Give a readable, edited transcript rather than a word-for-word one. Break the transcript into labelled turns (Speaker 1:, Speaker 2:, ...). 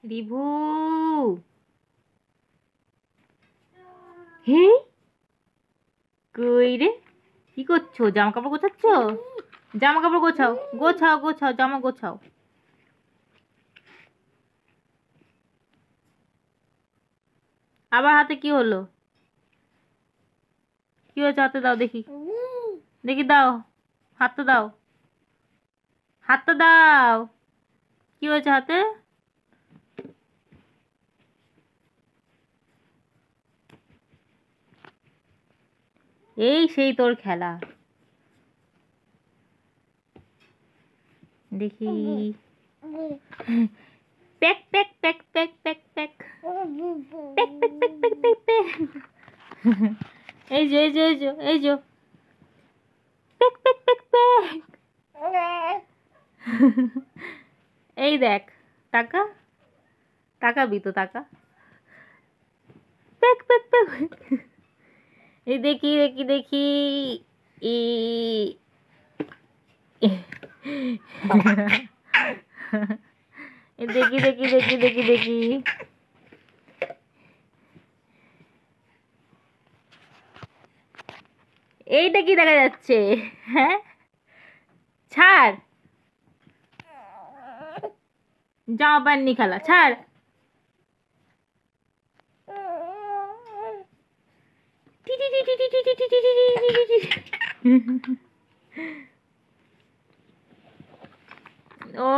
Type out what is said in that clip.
Speaker 1: Review, হে কই রে? কি করছো? জামা কাপড় গোছাচ্ছ? জামা কাপড় গোছাও, গোছাও গোছাও, জামা গোছাও। আবার হাতে কি হলো? কি হয়েছে হাতে? দাও দেখি, দেখি দাও, হাতটা দাও, হাতটা দাও। কি হয়েছে হাতে? এই সেই তোর খেলা। দেখি, pack pack pack pack pack pack pack pack pack pack pack pack. এই যে এই যে এই যে এই যে প্যাক প্যাক প্যাক প্যাক। এই দেখ, টাকা তাকাবি তো, টাকা প্যাক প্যাক প্যাক। এই দেখি দেখি দেখি, ই দেখি দেখি দেখি দেখি দেখি, এইটা কি দেখা যাচ্ছে? হ্যাঁ, ছাড়, জামা প্যান্ট নিয়ে খেলা, ছাড়। ও